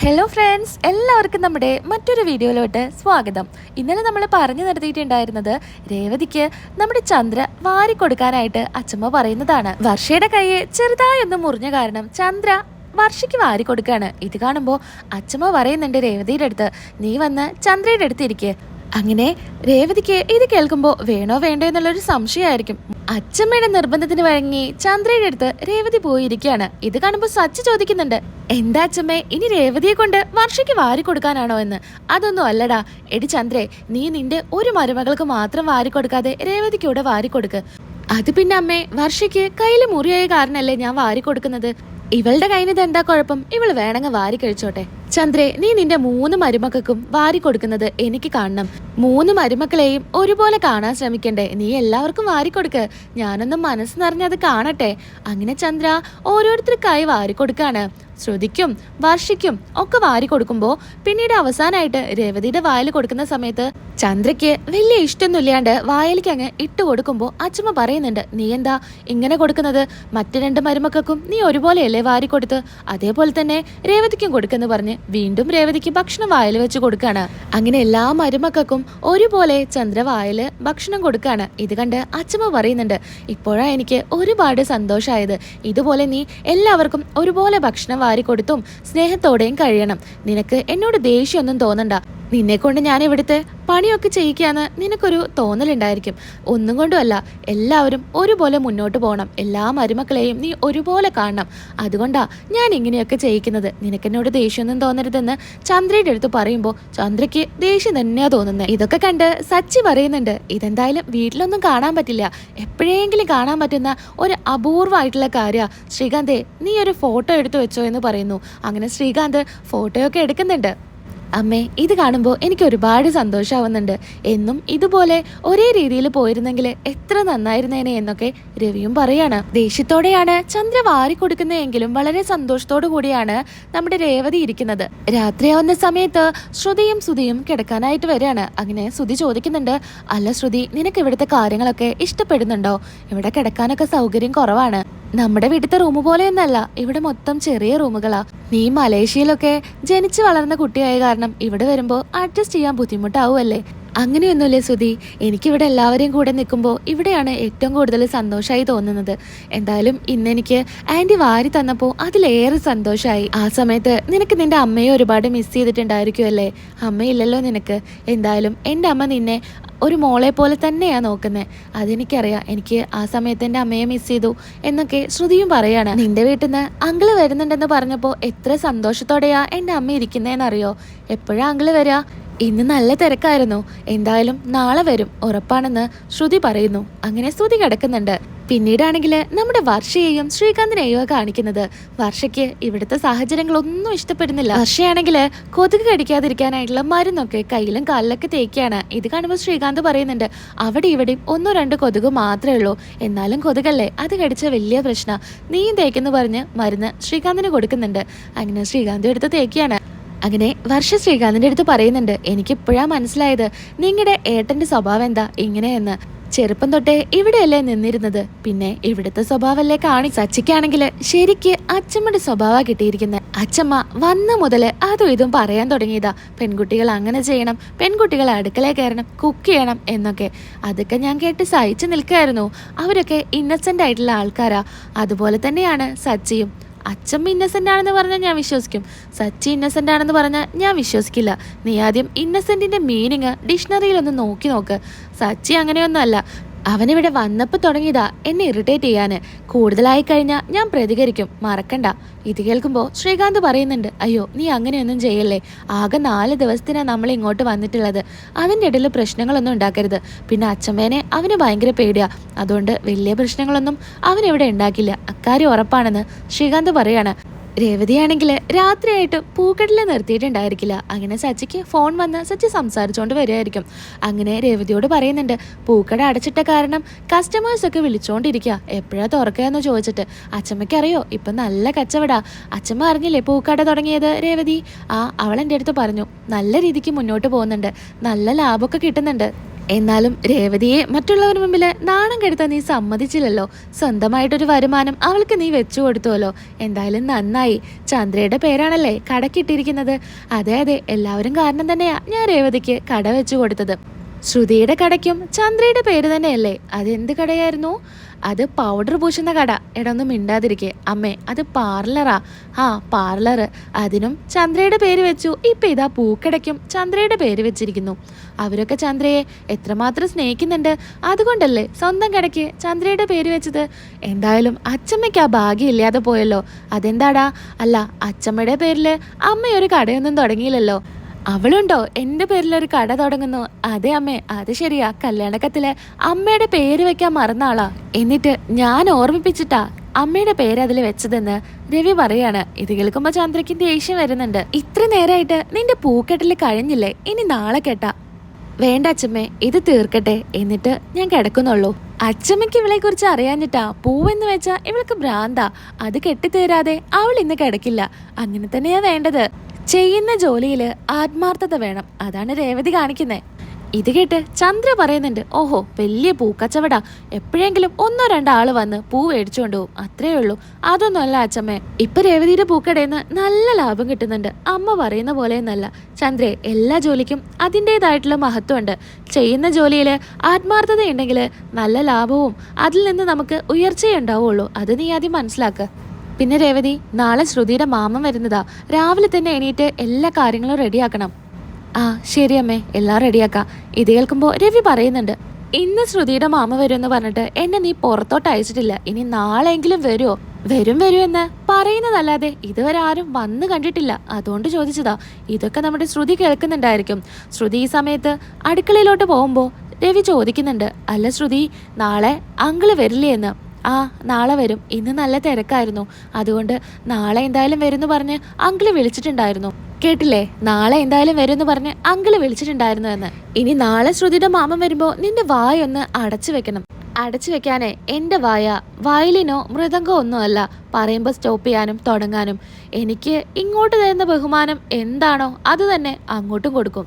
Hello friends, എല്ലാവർക്കും നമ്മുടെ മറ്റൊരു വീഡിയോയിലോട്ട് സ്വാഗതം. ഇന്നലെ നമ്മൾ പറഞ്ഞു നിർത്തിയിട്ടുണ്ടായിരുന്നത് രേവതിക്ക് നമ്മുടെ ചന്ദ്ര വാരി കൊടുക്കാനായിട്ട് അച്ഛമ്മ പറയുന്നതാണ്. വർഷയുടെ കൈയെ ചെറുതായി ഒന്ന് മുറിഞ്ഞ കാരണം ചന്ദ്ര വർഷയ്ക്ക് വാരി കൊടുക്കുകയാണ്. ഇത് കാണുമ്പോൾ അച്ഛമ്മ പറയുന്നുണ്ട് രേവതിയുടെ അടുത്ത്, നീ വന്ന് ചന്ദ്രയുടെ അടുത്ത് ഇരിക്കേ. അങ്ങനെ രേവതിക്ക് ഇത് കേൾക്കുമ്പോൾ വേണോ വേണ്ടോ എന്നുള്ളൊരു സംശയമായിരിക്കും. അച്ഛമ്മയുടെ നിർബന്ധത്തിന് വഴങ്ങി ചന്ദ്രയുടെ അടുത്ത് രേവതി പോയിരിക്കുകയാണ്. ഇത് കാണുമ്പോൾ സച്ചി ചോദിക്കുന്നുണ്ട്, എന്താ അച്ഛമ്മേ, ഇനി രേവതിയെ കൊണ്ട് വർഷയ്ക്ക് വാരി കൊടുക്കാനാണോ എന്ന്? അതൊന്നും അല്ലടാ. എടി ചന്ദ്രേ, നീ നിന്റെ ഒരു മരുമകൾക്ക് മാത്രം വാരി കൊടുക്കാതെ രേവതിക്ക് കൂടെ വാരി കൊടുക്ക്. അത് പിന്നെ അമ്മേ, വർഷയ്ക്ക് കയ്യിൽ മുറിയായ കാരണല്ലേ ഞാൻ വാരി കൊടുക്കുന്നത്. ഇവളുടെ കയ്യിൽ എന്താ കുഴപ്പം? ഇവള് വേണമെങ്കിൽ വാരി കഴിച്ചോട്ടെ. ചന്ദ്രേ, നീ നിന്റെ 3 മരുമക്കൾക്കും വാരി കൊടുക്കുന്നത് എനിക്ക് കാണണം. 3 മരുമക്കളെയും ഒരുപോലെ കാണാൻ ശ്രമിക്കണ്ടേ? നീ എല്ലാവർക്കും വാരി കൊടുക്ക്. ഞാനൊന്നും മനസ്സ് നിറഞ്ഞത് കാണട്ടെ. അങ്ങനെ ചന്ദ്ര ഓരോരുത്തർക്കായി വാരി കൊടുക്കാണ്. ശ്രുതിക്കും വർഷയ്ക്കും ഒക്കെ വാരി കൊടുക്കുമ്പോ പിന്നീട് അവസാനമായിട്ട് രേവതിയുടെ വായിൽ കൊടുക്കുന്ന സമയത്ത് ചന്ദ്രയ്ക്ക് വലിയ ഇഷ്ടമൊന്നുമില്ലാണ്ട് വായിലേക്ക് അങ്ങ് ഇട്ട് കൊടുക്കുമ്പോ അച്ഛമ്മ പറയുന്നുണ്ട്, നീ എന്താ ഇങ്ങനെ കൊടുക്കുന്നത്? മറ്റു 2 മരുമക്കൾക്കും നീ ഒരുപോലെയല്ലേ വാരി കൊടുത്ത്, അതേപോലെ തന്നെ രേവതിക്കും കൊടുക്കെന്ന് പറഞ്ഞ് വീണ്ടും രേവതിക്ക് ഭക്ഷണം വായിൽ വെച്ച് കൊടുക്കാണ്. അങ്ങനെ എല്ലാ മരുമക്കൾക്കും ഒരുപോലെ ചന്ദ്ര വായില് ഭക്ഷണം കൊടുക്കാണ്. ഇത് കണ്ട് അച്ഛമ്മ പറയുന്നുണ്ട്, ഇപ്പോഴാ എനിക്ക് ഒരുപാട് സന്തോഷമായത്. ഇതുപോലെ നീ എല്ലാവർക്കും ഒരുപോലെ ഭക്ഷണം വാരി കൊടുത്തും സ്നേഹത്തോടെയും കഴിയണം. നിനക്ക് എന്നോട് ദേഷ്യമൊന്നും തോന്നണ്ട. നിന്നെ കൊണ്ട് ഞാൻ ഇവിടുത്തെ പണിയൊക്കെ ചെയ്യിക്കാന്ന് നിനക്കൊരു തോന്നലുണ്ടായിരിക്കും. ഒന്നും കൊണ്ടുമല്ല, എല്ലാവരും ഒരുപോലെ മുന്നോട്ട് പോകണം. എല്ലാ മരുമക്കളെയും നീ ഒരുപോലെ കാണണം. അതുകൊണ്ടാ ഞാൻ ഇങ്ങനെയൊക്കെ ചെയ്യിക്കുന്നത്. നിനക്കെന്നോട് ദേഷ്യമൊന്നും തോന്നരുതെന്ന് ചന്ദ്രയുടെ അടുത്ത് പറയുമ്പോൾ ചന്ദ്രയ്ക്ക് ദേഷ്യം തന്നെയാ തോന്നുന്നത്. ഇതൊക്കെ കണ്ട് സച്ചി പറയുന്നുണ്ട്, ഇതെന്തായാലും വീട്ടിലൊന്നും കാണാൻ പറ്റില്ല. എപ്പോഴെങ്കിലും കാണാൻ പറ്റുന്ന ഒരു അപൂർവമായിട്ടുള്ള കാര്യ. ശ്രീകാന്തേ, നീ ഒരു ഫോട്ടോ എടുത്തു വെച്ചോ എന്ന് പറയുന്നു. അങ്ങനെ ശ്രീകാന്ത് ഫോട്ടോയൊക്കെ എടുക്കുന്നുണ്ട്. അമ്മേ, ഇത് കാണുമ്പോൾ എനിക്ക് ഒരുപാട് സന്തോഷമാവുന്നുണ്ട്. എന്നും ഇതുപോലെ ഒരേ രീതിയിൽ പോയിരുന്നെങ്കിൽ എത്ര നന്നായിരുന്നേനെ എന്നൊക്കെ രവിയും പറയാണ്. ദേഷ്യത്തോടെയാണ് ചന്ദ്ര വാരി കൊടുക്കുന്നതെങ്കിലും വളരെ സന്തോഷത്തോടു കൂടിയാണ് നമ്മുടെ രേവതി ഇരിക്കുന്നത്. രാത്രിയാവുന്ന സമയത്ത് ശ്രുതിയും സുധിയും കിടക്കാനായിട്ട് വരികയാണ്. അങ്ങനെ സുധി ചോദിക്കുന്നുണ്ട്, അല്ല ശ്രുതി, നിനക്ക് ഇവിടുത്തെ കാര്യങ്ങളൊക്കെ ഇഷ്ടപ്പെടുന്നുണ്ടോ? ഇവിടെ കിടക്കാനൊക്കെ സൗകര്യം കുറവാണ്. നമ്മുടെ വീട്ടിലത്തെ റൂം പോലെയൊന്നല്ല, ഇവിടെ മൊത്തം ചെറിയ റൂമുകളാ. നീ മലേഷ്യയിലൊക്കെ ജനിച്ചു വളർന്ന കുട്ടിയായ കാരണം ഇവിടെ വരുമ്പോൾ അഡ്ജസ്റ്റ് ചെയ്യാൻ ബുദ്ധിമുട്ടാവുമല്ലേ? അങ്ങനെയൊന്നുമില്ലേ സുധി, എനിക്കിവിടെ എല്ലാവരെയും കൂടെ നിൽക്കുമ്പോൾ ഇവിടെയാണ് ഏറ്റവും കൂടുതൽ സന്തോഷമായി തോന്നുന്നത്. എന്തായാലും ഇന്നെനിക്ക് ആൻറ്റി വാരി തന്നപ്പോൾ അതിലേറെ സന്തോഷമായി. ആ സമയത്ത് നിനക്ക് നിന്റെ അമ്മയെ ഒരുപാട് മിസ് ചെയ്തിട്ടുണ്ടായിരിക്കുമല്ലേ? അമ്മയില്ലല്ലോ നിനക്ക്. എന്തായാലും എൻ്റെ അമ്മ നിന്നെ ഒരു മോളെ പോലെ തന്നെയാ നോക്കുന്നത്. അതെനിക്കറിയാം. എനിക്ക് ആ സമയത്ത് എൻ്റെ അമ്മയെ മിസ് ചെയ്തു എന്നൊക്കെ ശ്രുതിയും പറയാണ്. നിന്റെ വീട്ടിൽ നിന്ന് അങ്കിള് വരുന്നുണ്ടെന്ന് പറഞ്ഞപ്പോൾ എത്ര സന്തോഷത്തോടെയാ എൻ്റെ അമ്മ ഇരിക്കുന്നതെന്നറിയോ? എപ്പോഴാ അങ്കിള് വരിക? ഇന്ന് നല്ല തിരക്കായിരുന്നു. എന്തായാലും നാളെ വരും ഉറപ്പാണെന്ന് ശ്രുതി പറയുന്നു. അങ്ങനെ ശ്രുതി കിടക്കുന്നുണ്ട്. പിന്നീടാണെങ്കിൽ നമ്മുടെ വർഷയെയും ശ്രീകാന്തിനെയും കാണിക്കുന്നത്. വർഷയ്ക്ക് ഇവിടുത്തെ സാഹചര്യങ്ങളൊന്നും ഇഷ്ടപ്പെടുന്നില്ല. വർഷയാണെങ്കിൽ കൊതുക് കടിക്കാതിരിക്കാനായിട്ടുള്ള മരുന്നൊക്കെ കയ്യിലും കാലിലൊക്കെ തേക്കാണ്. ഇത് കാണുമ്പോൾ ശ്രീകാന്ത് പറയുന്നുണ്ട്, അവിടെ ഇവിടെയും 1-2 കൊതുക് മാത്രമേ ഉള്ളൂ, എന്നാലും കൊതുകല്ലേ, അത് കടിച്ച വലിയ പ്രശ്നം. നീയും തേക്കെന്ന് പറഞ്ഞ് മരുന്ന് ശ്രീകാന്തിന് കൊടുക്കുന്നുണ്ട്. അങ്ങനെ ശ്രീകാന്ത് എടുത്ത് തേക്കാണ്. അങ്ങനെ വർഷ ശ്രീകാന്തിന്റെ അടുത്ത് പറയുന്നുണ്ട്, എനിക്കിപ്പോഴാ മനസ്സിലായത് നിങ്ങളുടെ ഏട്ടന്റെ സ്വഭാവം എന്താ ഇങ്ങനെയെന്ന്. ചെറുപ്പം തൊട്ടേ ഇവിടെയല്ലേ നിന്നിരുന്നത്, പിന്നെ ഇവിടുത്തെ സ്വഭാവമല്ലേ കാണി. സച്ചിക്കാണെങ്കിൽ ശരിക്ക് അച്ഛമ്മയുടെ സ്വഭാവം കിട്ടിയിരിക്കുന്നത്. അച്ഛമ്മ വന്ന മുതല് അതും ഇതും പറയാൻ തുടങ്ങിയതാ. പെൺകുട്ടികൾ അങ്ങനെ ചെയ്യണം, പെൺകുട്ടികൾ അടുക്കളയിൽ കയറണം, കുക്ക് ചെയ്യണം എന്നൊക്കെ. അതൊക്കെ ഞാൻ കേട്ട് സഹിച്ചു നിൽക്കായിരുന്നു. അവരൊക്കെ ഇന്നസെന്റ് ആയിട്ടുള്ള ആൾക്കാരാ. അതുപോലെ തന്നെയാണ് സച്ചിയും. അച്ഛമ്മ ഇന്നസെന്റ് ആണെന്ന് പറഞ്ഞാൽ ഞാൻ വിശ്വസിക്കും, സച്ചി ഇന്നസെന്റ് ആണെന്ന് പറഞ്ഞാൽ ഞാൻ വിശ്വസിക്കില്ല. നീ ആദ്യം ഇന്നസെന്റിന്റെ മീനിങ് ഡിക്ഷണറിയിലൊന്ന് നോക്കി നോക്ക്. സച്ചി അങ്ങനെയൊന്നുമല്ല. അവനിവിടെ വന്നപ്പോൾ തുടങ്ങിയതാ എന്നെ ഇറിറ്റേറ്റ് ചെയ്യാന്. കൂടുതലായി കഴിഞ്ഞാൽ ഞാൻ പ്രതികരിക്കും, മറക്കണ്ട. ഇത് കേൾക്കുമ്പോൾ ശ്രീകാന്ത് പറയുന്നുണ്ട്, അയ്യോ നീ അങ്ങനെയൊന്നും ചെയ്യല്ലേ. ആകെ 4 ദിവസത്തിനാണ് നമ്മൾ ഇങ്ങോട്ട് വന്നിട്ടുള്ളത്. അതിൻ്റെ ഇടയിൽ പ്രശ്നങ്ങളൊന്നും ഉണ്ടാക്കരുത്. പിന്നെ അച്ഛമ്മേനെ അവന് ഭയങ്കര പേടിയാ. അതുകൊണ്ട് വലിയ പ്രശ്നങ്ങളൊന്നും അവനിവിടെ ഉണ്ടാക്കില്ല, അക്കാര്യം ഉറപ്പാണെന്ന് ശ്രീകാന്ത് പറയാണ്. രേവതിയാണെങ്കിൽ രാത്രിയായിട്ട് പൂക്കടയിൽ നിർത്തിയിട്ടുണ്ടായിരിക്കില്ല. അങ്ങനെ സച്ചിക്ക് ഫോൺ വന്ന് സച്ചി സംസാരിച്ചുകൊണ്ട് വരികയായിരിക്കും. അങ്ങനെ രേവതിയോട് പറയുന്നുണ്ട്, പൂക്കട അടച്ചിട്ട കാരണം കസ്റ്റമേഴ്സൊക്കെ വിളിച്ചോണ്ടിരിക്കുക, എപ്പോഴാ തുറക്കുക എന്ന് ചോദിച്ചിട്ട്. അച്ഛമ്മയ്ക്ക് അറിയോ ഇപ്പം നല്ല കച്ചവടാ. അച്ഛമ്മ അറിഞ്ഞില്ലേ പൂക്കട തുടങ്ങിയത്? രേവതി അവൾ എൻ്റെ അടുത്ത് പറഞ്ഞു, നല്ല രീതിക്ക് മുന്നോട്ട് പോകുന്നുണ്ട്, നല്ല ലാഭമൊക്കെ കിട്ടുന്നുണ്ട്. എന്നാലും രേവതിയെ മറ്റുള്ളവരുടെ മുമ്പിൽ നാണം കെടുത്താൻ നീ സമ്മതിച്ചില്ലല്ലോ. സ്വന്തമായിട്ടൊരു വരുമാനം അവൾക്ക് നീ വെച്ചു കൊടുത്തുവല്ലോ. എന്തായാലും നന്നായി. ചന്ദ്രയുടെ പേരാണല്ലേ കടക്കിട്ടിരിക്കുന്നത്. അതെ അതെ, എല്ലാവരും കാരണം തന്നെയാ ഞാൻ രേവതിക്ക് കട വെച്ചു കൊടുത്തത്. ശ്രുതിയുടെ കടയ്ക്കും ചന്ദ്രയുടെ പേര് തന്നെയല്ലേ? അതെന്ത് കടയായിരുന്നു? അത് പൗഡർ പൂശുന്ന കട. എടൊന്നും മിണ്ടാതിരിക്കെ. അമ്മേ, അത് പാർലറാ. ആ, പാർലറ്. അതിനും ചന്ദ്രയുടെ പേര് വെച്ചു. ഇപ്പൊ ഇതാ പൂക്കടയ്ക്കും ചന്ദ്രയുടെ പേര് വെച്ചിരിക്കുന്നു. അവരൊക്കെ ചന്ദ്രയെ എത്രമാത്രം സ്നേഹിക്കുന്നുണ്ട്. അതുകൊണ്ടല്ലേ സ്വന്തം കടയ്ക്ക് ചന്ദ്രയുടെ പേര് വെച്ചത്. എന്തായാലും അച്ചമ്മയ്ക്ക് ആ ഭാഗ്യം ഇല്ലാതെ പോയല്ലോ. അതെന്താടാ? അല്ല, അച്ചമ്മയുടെ പേരില് അമ്മയൊരു കടയൊന്നും തുടങ്ങിയില്ലല്ലോ. അവളുണ്ടോ എൻ്റെ പേരിലൊരു കട തുടങ്ങുന്നു? അതെ അമ്മേ, അത് ശരിയാ. കല്യാണക്കത്തില് അമ്മയുടെ പേര് വെക്കാൻ മറന്ന ആളാ. എന്നിട്ട് ഞാൻ ഓർമ്മിപ്പിച്ചിട്ടാ അമ്മയുടെ പേര് അതിൽ വെച്ചതെന്ന് രവി പറയാണ്. ഇത് കേൾക്കുമ്പോ ചന്ദ്രയ്ക്ക് ദേഷ്യം വരുന്നുണ്ട്. ഇത്ര നേരമായിട്ട് നിന്റെ പൂക്കെട്ടില് കഴിഞ്ഞില്ലേ? ഇനി നാളെ കേട്ടാ. വേണ്ട അച്ചമ്മേ, ഇത് തീർക്കട്ടെ, എന്നിട്ട് ഞാൻ കിടക്കുന്നുള്ളൂ. അച്ചമ്മയ്ക്ക് ഇവളെ കുറിച്ച് അറിയാഞ്ഞിട്ടാ. പൂവെന്ന് വെച്ചാ ഇവൾക്ക് ഭ്രാന്താ. അത് കെട്ടിത്തീരാതെ അവൾ ഇന്ന് കിടക്കില്ല. അങ്ങനെ തന്നെയാ വേണ്ടത്. ചെയ്യുന്ന ജോലിയില് ആത്മാർത്ഥത വേണം. അതാണ് രേവതി കാണിക്കുന്നത്. ഇത് കേട്ട് ചന്ദ്ര പറയുന്നുണ്ട്, ഓഹോ, വലിയ പൂക്കച്ചവടാ. എപ്പോഴെങ്കിലും ഒന്നോ രണ്ടോ ആള് വന്ന് പൂ മേടിച്ചുകൊണ്ട് പോകും, അത്രേ ഉള്ളൂ. അതൊന്നും അല്ല അച്ചമ്മേ. ഇപ്പൊ രേവതിയുടെ പൂക്കടയിൽ നല്ല ലാഭം കിട്ടുന്നുണ്ട്. അമ്മ പറയുന്ന പോലെയൊന്നല്ല ചന്ദ്രേ. എല്ലാ ജോലിക്കും അതിൻ്റെതായിട്ടുള്ള മഹത്വമുണ്ട്. ചെയ്യുന്ന ജോലിയില് ആത്മാർത്ഥത ഉണ്ടെങ്കിൽ നല്ല ലാഭവും അതിൽ നിന്ന് നമുക്ക് ഉയർച്ചയുണ്ടാവുള്ളൂ. അത് നീ ആദ്യം മനസ്സിലാക്കുക. പിന്നെ രേവതി, നാളെ ശ്രുതിയുടെ മാമൻ വരുന്നതാ. രാവിലെ തന്നെ എണീറ്റ് എല്ലാ കാര്യങ്ങളും റെഡിയാക്കണം. ആ ശരി അമ്മേ, എല്ലാം റെഡിയാക്കാം. ഇത് കേൾക്കുമ്പോൾ രവി പറയുന്നുണ്ട്, ഇന്ന് ശ്രുതിയുടെ മാമ വരുമെന്ന് പറഞ്ഞിട്ട് എന്നെ നീ പുറത്തോട്ട് അയച്ചിട്ടില്ല. ഇനി നാളെയെങ്കിലും വരുമോ? വരും എന്ന് പറയുന്നതല്ലാതെ ഇതുവരെ ആരും വന്ന് കണ്ടിട്ടില്ല. അതുകൊണ്ട് ചോദിച്ചതാ. ഇതൊക്കെ നമ്മുടെ ശ്രുതി കേൾക്കുന്നുണ്ടായിരിക്കും. ശ്രുതി ഈ സമയത്ത് അടുക്കളയിലോട്ട് പോകുമ്പോൾ രവി ചോദിക്കുന്നുണ്ട്, അല്ല ശ്രുതി, നാളെ അങ്കിള് വരില്ലേ എന്ന്. ആ, നാളെ വരും. ഇന്ന് നല്ല തിരക്കായിരുന്നു. അതുകൊണ്ട് നാളെ എന്തായാലും വരുമെന്ന് പറഞ്ഞ് അങ്കിള് വിളിച്ചിട്ടുണ്ടായിരുന്നു. കേട്ടില്ലേ? നാളെ എന്തായാലും വരുമെന്ന് പറഞ്ഞ് അങ്കിള് വിളിച്ചിട്ടുണ്ടായിരുന്നു എന്ന്. ഇനി നാളെ ശ്രുതിയുടെ മാമൻ വരുമ്പോ നിന്റെ വായൊന്ന് അടച്ചു വെക്കണം. അടച്ചു വെക്കാനേ എന്റെ വയലിനോ മൃദംഗോ ഒന്നും അല്ല. പറയുമ്പോ സ്റ്റോപ്പ് ചെയ്യാനും തുടങ്ങാനും. എനിക്ക് ഇങ്ങോട്ട് തരുന്ന ബഹുമാനം എന്താണോ അത് തന്നെ അങ്ങോട്ടും കൊടുക്കും.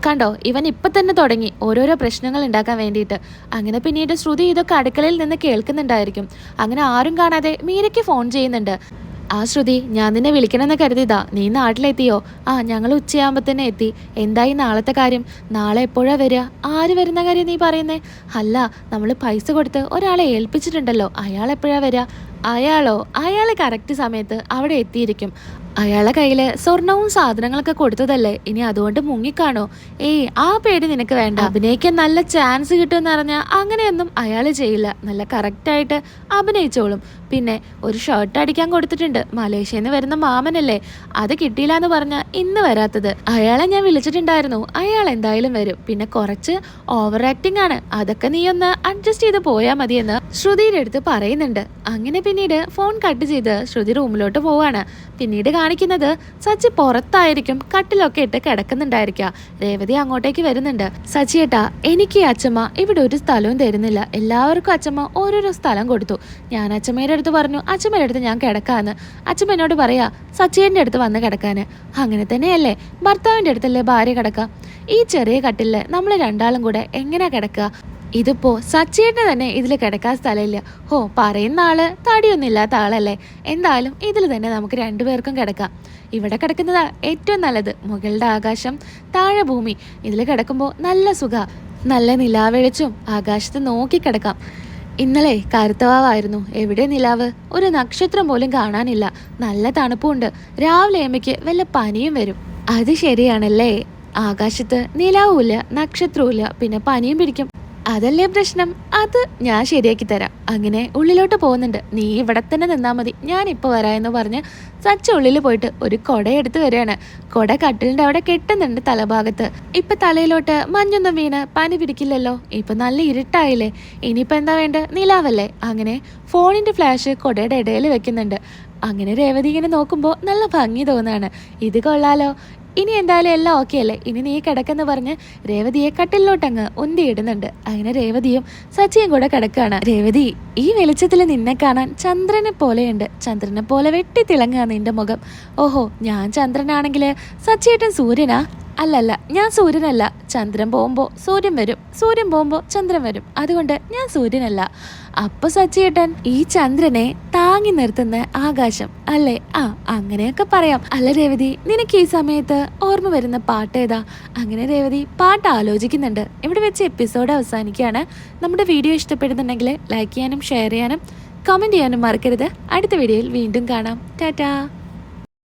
കണ്ടോ, ഇവൻ ഇപ്പൊ തന്നെ തുടങ്ങി ഓരോരോ പ്രശ്നങ്ങൾ ഉണ്ടാക്കാൻ വേണ്ടിയിട്ട്. അങ്ങനെ പിന്നീട് ശ്രുതി ഇതൊക്കെ അടുക്കളയിൽ നിന്ന് കേൾക്കുന്നുണ്ടായിരിക്കും. അങ്ങനെ ആരും കാണാതെ മീരയ്ക്ക് ഫോൺ ചെയ്യുന്നുണ്ട്. ആ ശ്രുതി, ഞാൻ നിന്നെ വിളിക്കണമെന്ന് കരുതിയതാ. നീ നാട്ടിലെത്തിയോ? ആ, ഞങ്ങൾ ഉച്ചയാകുമ്പോൾ തന്നെ എത്തി. എന്തായി നാളത്തെ കാര്യം? നാളെ എപ്പോഴാ വരിക? ആര് വരുന്ന കാര്യം നീ പറയുന്നേ? അല്ല, നമ്മൾ പൈസ കൊടുത്ത് ഒരാളെ ഏൽപ്പിച്ചിട്ടുണ്ടല്ലോ. അയാൾ എപ്പോഴാ വരിക? അയാൾ കറക്റ്റ് സമയത്ത് അവിടെ എത്തിയിരിക്കും. അയാളെ കയ്യില് സ്വർണവും സാധനങ്ങളൊക്കെ കൊടുത്തതല്ലേ, ഇനി അതുകൊണ്ട് മുങ്ങിക്കാണോ? ഏയ്, ആ പേടി നിനക്ക് വേണ്ട. അഭിനയിക്കാൻ നല്ല ചാൻസ് കിട്ടുമെന്ന് അറിഞ്ഞാൽ അങ്ങനെയൊന്നും അയാൾ ചെയ്യില്ല. നല്ല കറക്റ്റായിട്ട് അഭിനയിച്ചോളും. പിന്നെ ഒരു ഷർട്ട് അടിക്കാൻ കൊടുത്തിട്ടുണ്ട്. മലേഷ്യയിൽ നിന്ന് വരുന്ന മാമനല്ലേ, അത് കിട്ടിയില്ല എന്ന് പറഞ്ഞാൽ ഇന്ന് വരാത്തത്. അയാളെ ഞാൻ വിളിച്ചിട്ടുണ്ടായിരുന്നു. അയാൾ എന്തായാലും വരും. പിന്നെ കുറച്ച് ഓവർ ആക്ടിംഗ് ആണ്, അതൊക്കെ നീ ഒന്ന് അഡ്ജസ്റ്റ് ചെയ്ത് പോയാൽ മതിയെന്ന് ശ്രുതിയുടെ അടുത്ത് പറയുന്നുണ്ട്. അങ്ങനെ പിന്നീട് ഫോൺ കട്ട് ചെയ്ത് ശ്രുതി റൂമിലോട്ട് പോവാണ്. പിന്നീട് കാണിക്കുന്നത് സച്ചി പുറത്തായിരിക്കും കട്ടിലൊക്കെ ഇട്ട് കിടക്കുന്നുണ്ടായിരിക്കുക. രേവതി അങ്ങോട്ടേക്ക് വരുന്നുണ്ട്. സച്ചിയേട്ടാ, എനിക്ക് അച്ഛമ്മ ഇവിടെ ഒരു സ്ഥലവും തരുന്നില്ല. എല്ലാവർക്കും അച്ഛമ്മ ഓരോരോ സ്ഥലം കൊടുത്തു. ഞാൻ അച്ഛമ്മയുടെ അടുത്ത് പറഞ്ഞു അച്ഛമ്മയുടെ അടുത്ത് ഞാൻ കിടക്കാന്ന്. അച്ഛമ്മ എന്നോട് പറയാ സച്ചിയേന്റെ അടുത്ത് വന്ന് കിടക്കാന്. അങ്ങനെ തന്നെയല്ലേ ഭർത്താവിന്റെ അടുത്തല്ലേ ഭാര്യ കിടക്കുക? ഈ ചെറിയ കട്ടില് നമ്മൾ രണ്ടാളും കൂടെ എങ്ങനെയാ കിടക്കുക? ഇതിപ്പോ സച്ചിയേട്ടന് തന്നെ ഇതിൽ കിടക്കാൻ സ്ഥലമില്ല. ഹോ, പറയുന്ന ആള് തടിയൊന്നും ഇല്ലാത്ത ആളല്ലേ. എന്തായാലും ഇതിൽ തന്നെ നമുക്ക് രണ്ടുപേർക്കും കിടക്കാം. ഇവിടെ കിടക്കുന്നതാ ഏറ്റവും നല്ലത്. മുകളുടെ ആകാശം, താഴെ ഭൂമി. ഇതിൽ കിടക്കുമ്പോൾ നല്ല സുഖ. നല്ല നിലാവെളിച്ചും ആകാശത്ത് നോക്കി കിടക്കാം. ഇന്നലെ കറുത്തവാവായിരുന്നു. എവിടെ നിലാവ്? ഒരു നക്ഷത്രം പോലും കാണാനില്ല. നല്ല തണുപ്പുണ്ട്. രാവിലെ അമ്മയ്ക്ക് വല്ല പനിയും വരും. അത് ശരിയാണല്ലേ, ആകാശത്ത് നിലാവുമില്ല, നക്ഷത്രവുമില്ല, പിന്നെ പനിയും പിടിക്കും. അതല്ലേ പ്രശ്നം. അത് ഞാൻ ശരിയാക്കി തരാം. അങ്ങനെ ഉള്ളിലോട്ട് പോകുന്നുണ്ട്. നീ ഇവിടെ തന്നെ നിന്നാ മതി, ഞാൻ ഇപ്പൊ വരാമെന്ന് പറഞ്ഞ് സച്ച ഉള്ളിൽ പോയിട്ട് ഒരു കൊട എടുത്ത് വരികയാണ്. കൊട കട്ടിലിന്റെ അവിടെ കെട്ടുന്നുണ്ട് തലഭാഗത്ത്. ഇപ്പൊ തലയിലോട്ട് മഞ്ഞൊന്നും വീണ് പനി പിടിക്കില്ലല്ലോ. ഇപ്പൊ നല്ല ഇരുട്ടായില്ലേ. ഇനിയിപ്പോ എന്താ വേണ്ട? നിലാവല്ലേ. അങ്ങനെ ഫോണിന്റെ ഫ്ലാഷ് കൊടയുടെ ഇടയിൽ വെക്കുന്നുണ്ട്. അങ്ങനെ രേവതി ഇങ്ങനെ നോക്കുമ്പോൾ നല്ല ഭംഗി തോന്നാണ്. ഇത് കൊള്ളാലോ. ഇനി എന്തായാലും എല്ലാം ഓക്കെ അല്ലേ, ഇനി നീ കിടക്കെന്ന് പറഞ്ഞ് രേവതിയെ കട്ടിലോട്ടങ്ങ് ഉന്തിയിടുന്നുണ്ട്. അങ്ങനെ രേവതിയും സച്ചിയും കൂടെ കിടക്കുകയാണ്. രേവതി, ഈ വെളിച്ചത്തിൽ നിന്നെ കാണാൻ ചന്ദ്രനെ പോലെയുണ്ട്. ചന്ദ്രനെ പോലെ വെട്ടി തിളങ്ങുക നിന്റെ മുഖം. ഓഹോ, ഞാൻ ചന്ദ്രനാണെങ്കിൽ സച്ചിയേട്ടൻ സൂര്യനാ? അല്ലല്ല, ഞാൻ സൂര്യനല്ല. ചന്ദ്രൻ പോകുമ്പോൾ സൂര്യൻ വരും, സൂര്യൻ പോകുമ്പോൾ ചന്ദ്രൻ വരും. അതുകൊണ്ട് ഞാൻ സൂര്യനല്ല. അപ്പൊ സച്ചിയേട്ടൻ ഈ ചന്ദ്രനെ താങ്ങി നിർത്തുന്ന ആകാശം അല്ലേ? ആ, അങ്ങനെയൊക്കെ പറയാം. അല്ല രേവതി, നിനക്ക് ഈ സമയത്ത് ഓർമ്മ വരുന്ന പാട്ട് ഏതാ? അങ്ങനെ രേവതി പാട്ട് ആലോചിക്കുന്നുണ്ട്. ഇവിടെ വെച്ച് എപ്പിസോഡ് അവസാനിക്കുകയാണ്. നമ്മുടെ വീഡിയോ ഇഷ്ടപ്പെടുന്നുണ്ടെങ്കിൽ ലൈക്ക് ചെയ്യാനും ഷെയർ ചെയ്യാനും കമൻറ്റ് ചെയ്യാനും മറക്കരുത്. അടുത്ത വീഡിയോയിൽ വീണ്ടും കാണാം. ടാറ്റാ.